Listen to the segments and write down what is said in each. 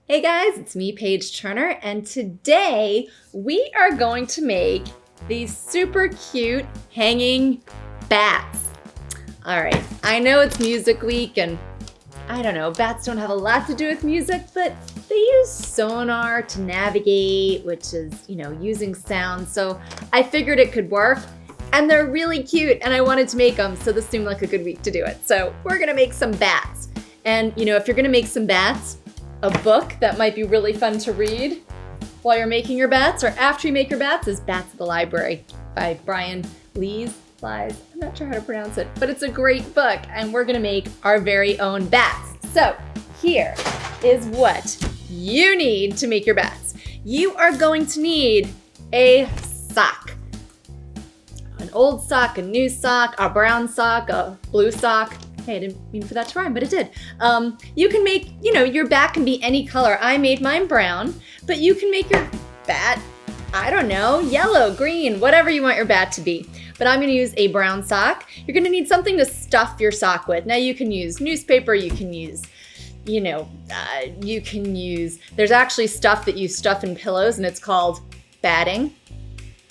Hey guys, it's me, Paige Turner, and today we are going to make these super cute hanging bats. All right, I know it's music week and I don't know, bats don't have a lot to do with music, but they use sonar to navigate, which is, using sound. So I figured it could work, and they're really cute, and I wanted to make them, so this seemed like a good week to do it. So we're gonna make some bats. And if you're gonna make some bats, a book that might be really fun to read while you're making your bats or after you make your bats is Bats at the Library by Brian Lees. I'm not sure how to pronounce it, but it's a great book, and we're gonna make our very own bats. So here is what you need to make your bats. You are going to need a sock. An old sock, a new sock, a brown sock, a blue sock. Hey, I didn't mean for that to rhyme, but it did. You can make, your bat can be any color. I made mine brown, but you can make your bat, I don't know, yellow, green, whatever you want your bat to be. But I'm gonna use a brown sock. You're gonna need something to stuff your sock with. Now you can use newspaper, you can use, there's actually stuff that you stuff in pillows and it's called batting.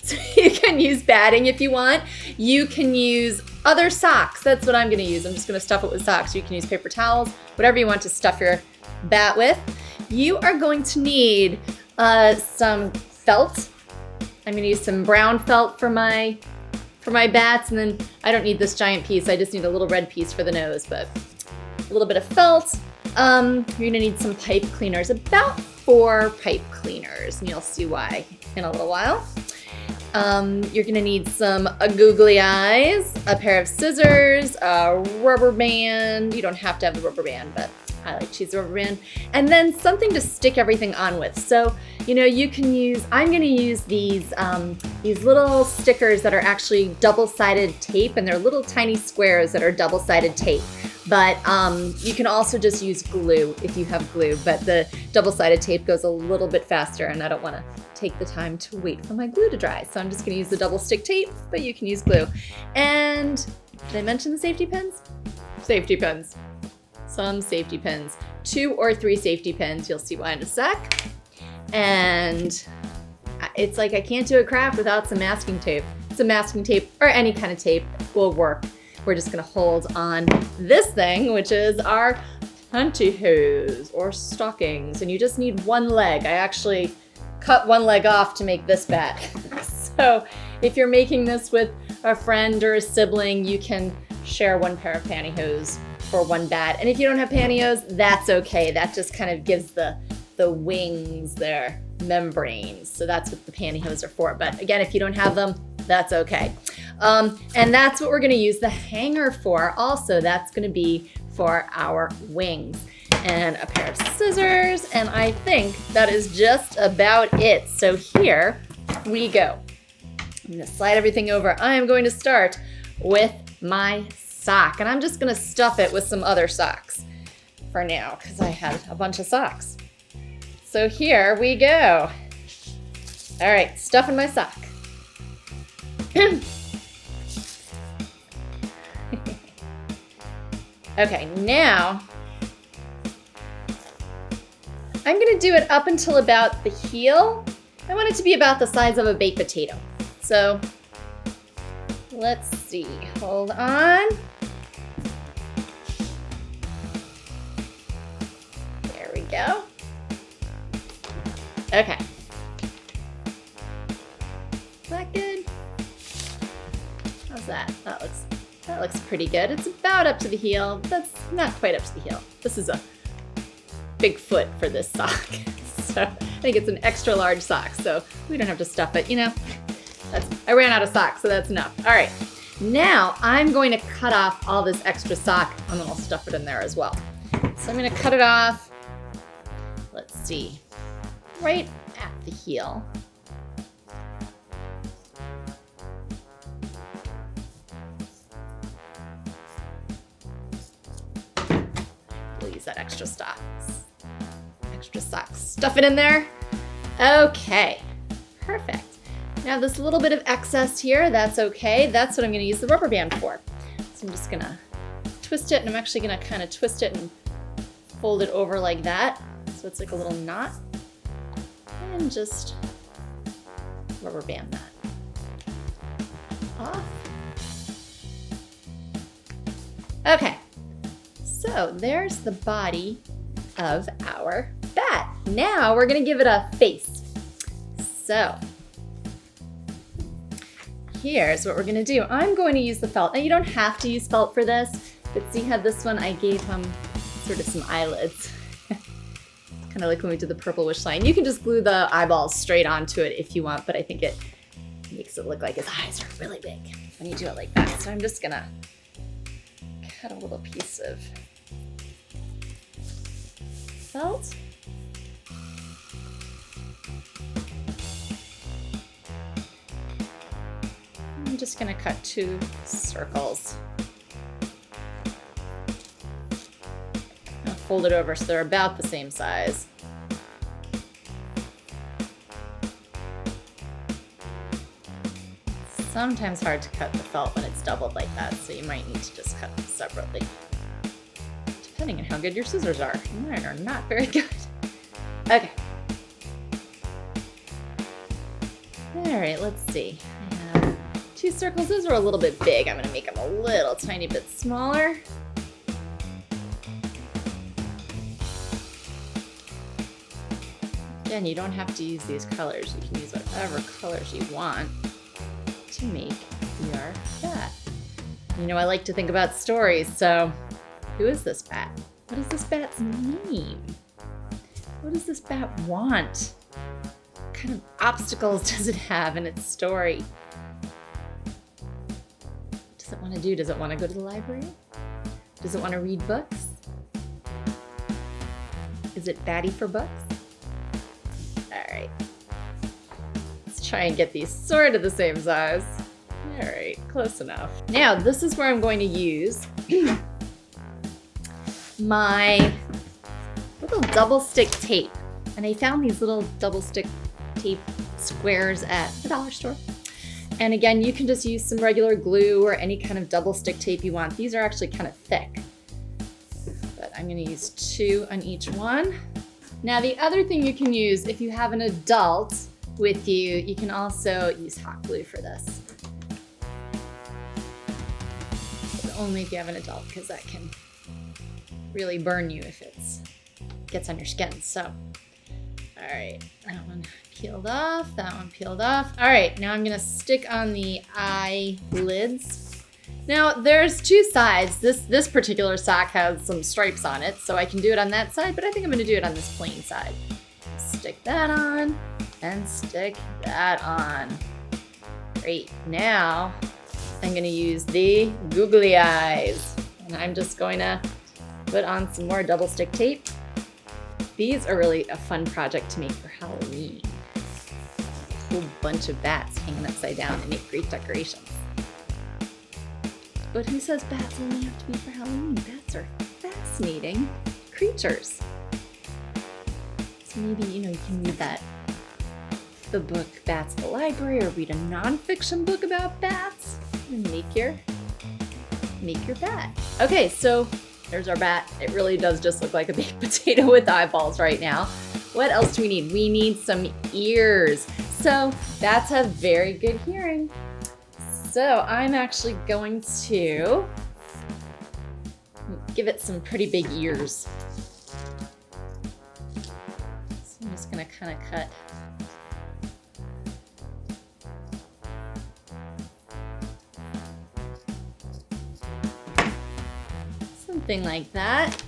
So you can use batting if you want. You can use other socks. That's what I'm gonna use. I'm just gonna stuff it with socks. You can use paper towels, whatever you want to stuff your bat with. You are going to need some felt. I'm gonna use some brown felt for my bats, and then I don't need this giant piece. I just need a little red piece for the nose, but a little bit of felt. You're gonna need some pipe cleaners, about 4 pipe cleaners, and you'll see why in a little while. You're gonna need some googly eyes, a pair of scissors, a rubber band. You don't have to have the rubber band, but I like to use the rubber band. And then something to stick everything on with. So, you can use, I'm gonna use these little stickers that are actually double-sided tape, and they're little tiny squares that are double-sided tape. But you can also just use glue if you have glue, but the double-sided tape goes a little bit faster, and I don't wanna take the time to wait for my glue to dry. So I'm just gonna use the double stick tape, but you can use glue. And did I mention the safety pins? Safety pins. Some safety pins. 2 or 3 safety pins, you'll see why in a sec. And it's like I can't do a craft without some masking tape. Some masking tape or any kind of tape will work. We're just gonna hold on this thing, which is our pantyhose or stockings. And you just need one leg. I actually cut one leg off to make this bat. So if you're making this with a friend or a sibling, you can share one pair of pantyhose for one bat. And if you don't have pantyhose, that's okay. That just kind of gives the wings their membranes. So that's what the pantyhose are for. But again, if you don't have them, that's okay. And that's what we're gonna use the hanger for. Also, that's gonna be for our wings. And a pair of scissors, and I think that is just about it. So here we go. I'm gonna slide everything over. I am going to start with my sock, and I'm just gonna stuff it with some other socks for now, because I had a bunch of socks. So here we go. All right, stuffing my sock. Okay, now I'm gonna do it up until about the heel. I want it to be about the size of a baked potato. So let's see, hold on. There we go. Okay. Is that good? How's that? That looks pretty good. It's about up to the heel. That's not quite up to the heel. This is a big foot for this sock. So I think it's an extra large sock, so we don't have to stuff it, I ran out of socks, so that's enough. All right, now I'm going to cut off all this extra sock, and then I'll stuff it in there as well. So I'm gonna cut it off, let's see, right at the heel. We'll use that extra sock. Stuff it in there. Okay, perfect. Now this little bit of excess here, that's okay. That's what I'm gonna use the rubber band for. So I'm just gonna twist it, and I'm actually gonna kind of twist it and fold it over like that. so it's like a little knot, and just rubber band that off. Okay, so there's the body of our bat. Now we're gonna give it a face. So here's what we're gonna do. I'm going to use the felt. Now you don't have to use felt for this, but see how this one I gave him sort of some eyelids. Kind of like when we did the purple wish line. You can just glue the eyeballs straight onto it if you want, but I think it makes it look like his eyes are really big when you do it like that. So I'm just gonna cut a little piece of felt. I'm just gonna cut 2 circles. I'll fold it over so they're about the same size. Sometimes hard to cut the felt when it's doubled like that, so you might need to just cut them separately. Depending on how good your scissors are. Mine are not very good. Okay. All right, let's see. I have 2 circles. Those are a little bit big. I'm gonna make them a little tiny bit smaller. Again, you don't have to use these colors. You can use whatever colors you want to make your bat. You know, I like to think about stories, so who is this bat? What is this bat's name? What does this bat want? What kind of obstacles does it have in its story? What does it want to do? Does it want to go to the library? Does it want to read books? Is it batty for books? All right. Let's try and get these sort of the same size. All right, close enough. Now, this is where I'm going to use my little double stick tape. And I found these little double stick tape squares at the dollar store. And again, you can just use some regular glue or any kind of double stick tape you want. These are actually kind of thick, but I'm gonna use 2 on each one. Now, the other thing you can use if you have an adult with you, you can also use hot glue for this. But only if you have an adult, because that can really burn you if it gets on your skin. So, all right, that one peeled off, that one peeled off. All right, now I'm gonna stick on the eyelids. Now, there's 2 sides. This particular sock has some stripes on it, so I can do it on that side, but I think I'm gonna do it on this plain side. Stick that on, and stick that on. Great, now I'm gonna use the googly eyes, and I'm just going to put on some more double stick tape. These are really a fun project to make for Halloween. A whole bunch of bats hanging upside down and make great decorations. But who says bats only have to be for Halloween? Bats are fascinating creatures. So maybe, you can read the book Bats at the Library, or read a nonfiction book about bats and make your bat. Okay, so there's our bat. It really does just look like a baked potato with eyeballs right now. What else do we need? We need some ears. So bats have very good hearing. So I'm actually going to give it some pretty big ears. So I'm just gonna kind of cut something like that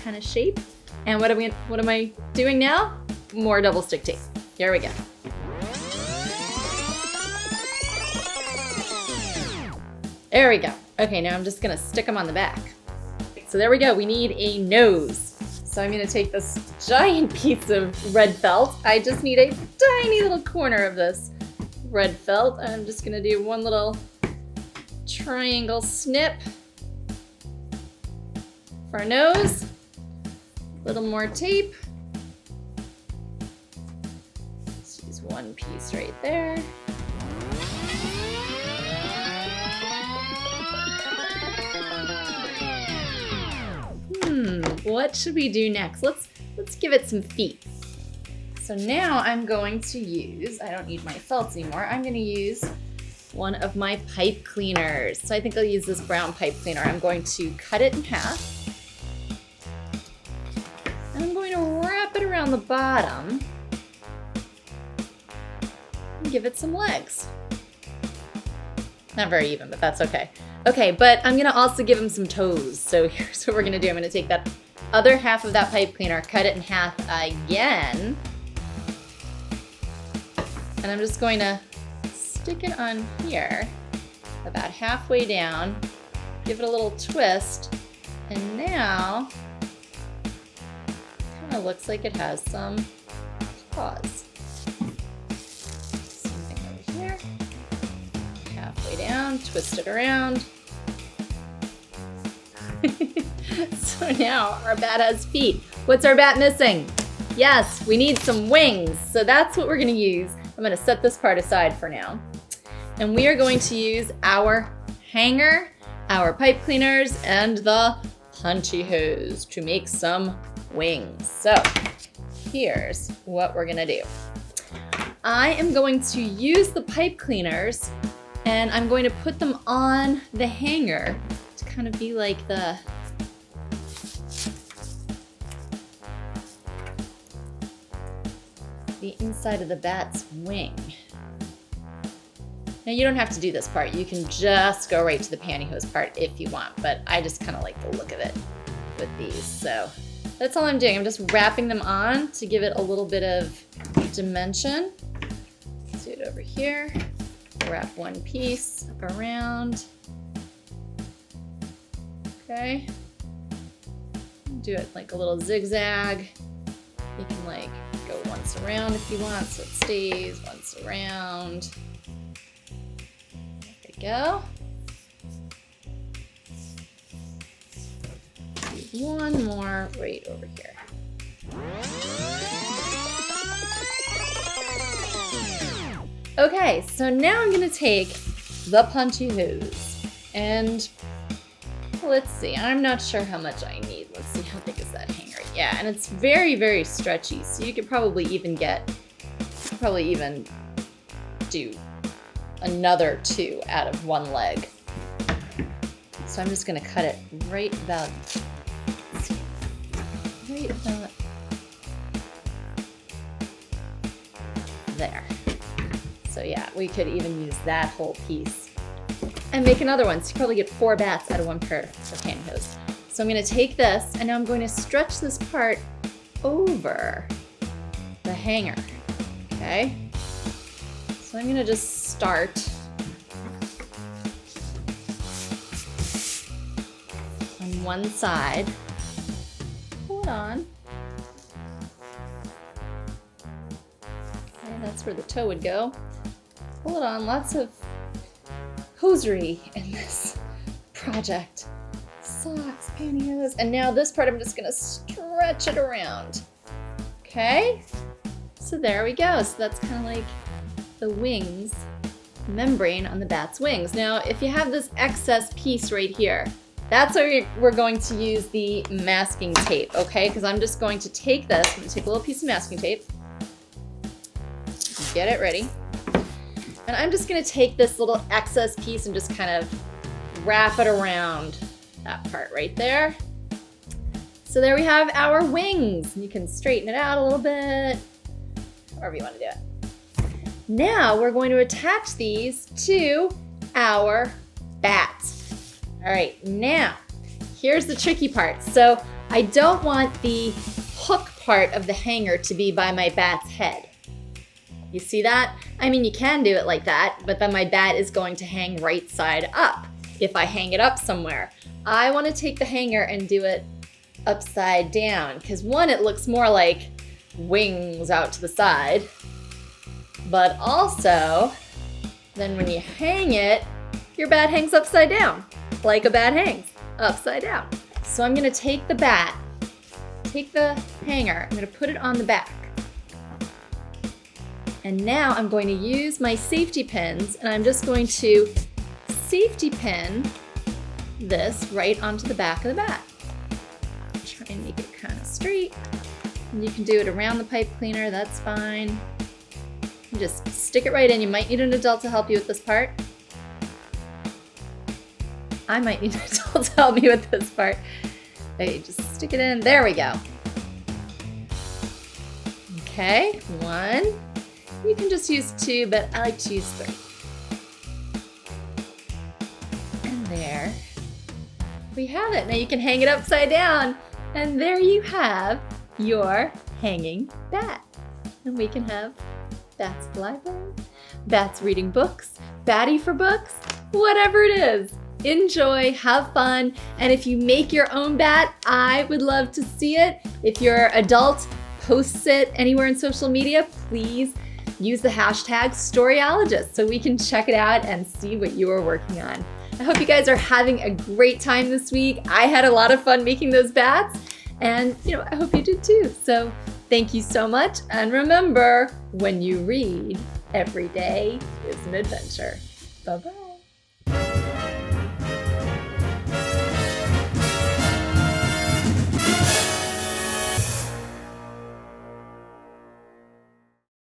kind of shape. And what am I doing now? More double stick tape. Here we go. There we go. Okay, now I'm just gonna stick them on the back. So there we go, we need a nose. So I'm gonna take this giant piece of red felt. I just need a tiny little corner of this red felt. I'm just gonna do one little triangle snip for our nose. A little more tape. Let's use one piece right there. What should we do next? Let's let's give it some feet. So now I'm going to use, I don't need my felts anymore, I'm gonna use one of my pipe cleaners. So I think I'll use this brown pipe cleaner. I'm going to cut it in half. And I'm going to wrap it around the bottom and give it some legs. Not very even, but that's okay. Okay, but I'm gonna also give him some toes. So here's what we're gonna do. I'm gonna take that other half of that pipe cleaner, cut it in half again. And I'm just going to stick it on here, about halfway down, give it a little twist, and now it kind of looks like it has some paws. Same thing over here, halfway down, twist it around. So now our bat has feet. What's our bat missing? Yes, we need some wings. So that's what we're gonna use. I'm gonna set this part aside for now. And we are going to use our hanger, our pipe cleaners, and the punchy hose to make some wings. So here's what we're gonna do. I am going to use the pipe cleaners and I'm going to put them on the hanger to kind of be like the inside of the bat's wing. Now you don't have to do this part. You can just go right to the pantyhose part if you want, but I just kind of like the look of it with these. So that's all I'm doing. I'm just wrapping them on to give it a little bit of dimension. Let's do it over here. Wrap one piece around. Okay. Do it like a little zigzag. You can like go once around if you want, so it stays once around. There we go. Do one more right over here. Okay, so now I'm gonna take the punchy hose and let's see, I'm not sure how much I need. Let's see, how big is that hanger? Yeah, and it's very, very stretchy, so you could probably even do another 2 out of one leg. So I'm just gonna cut it right about there. So yeah, we could even use that whole piece and make another one. So you probably get 4 bats out of one pair of pantyhose. So I'm gonna take this and now I'm going to stretch this part over the hanger, okay? So I'm gonna just start on one side, pull it on. Okay, that's where the toe would go. Pull it on, lots of hosiery in this project. Socks, pantyhose, and now this part I'm just gonna stretch it around. Okay, so there we go. So that's kind of like the wings, membrane on the bat's wings. Now, if you have this excess piece right here, that's where we're going to use the masking tape, okay? Because I'm just going to take this, I'm gonna take a little piece of masking tape, get it ready, and I'm just gonna take this little excess piece and just kind of wrap it around that part right there. So there we have our wings. You can straighten it out a little bit, however you want to do it. Now we're going to attach these to our bats. All right, now here's the tricky part. So I don't want the hook part of the hanger to be by my bat's head. You see that? I mean, you can do it like that, but then my bat is going to hang right side up if I hang it up somewhere. I want to take the hanger and do it upside down because one, it looks more like wings out to the side, but also then when you hang it, your bat hangs upside down, like a bat hangs upside down. So I'm going to take the bat, take the hanger, I'm going to put it on the back. And now I'm going to use my safety pins and I'm just going to safety pin this right onto the back of the bat. Try and make it kind of straight. And you can do it around the pipe cleaner, that's fine. You just stick it right in. You might need an adult to help you with this part. I might need an adult to help me with this part. Okay, just stick it in. There we go. Okay, 1. You can just use 2, but I like to use 3. And there we have it. Now you can hang it upside down. And there you have your hanging bat. And we can have Bat's library, Bat's reading books, Batty for books, whatever it is. Enjoy, have fun, and if you make your own bat, I would love to see it. If your adult posts it anywhere in social media, please use the hashtag Storyologist so we can check it out and see what you are working on. I hope you guys are having a great time this week. I had a lot of fun making those bats, and I hope you did too. So thank you so much, and remember, when you read, every day is an adventure. Bye-bye.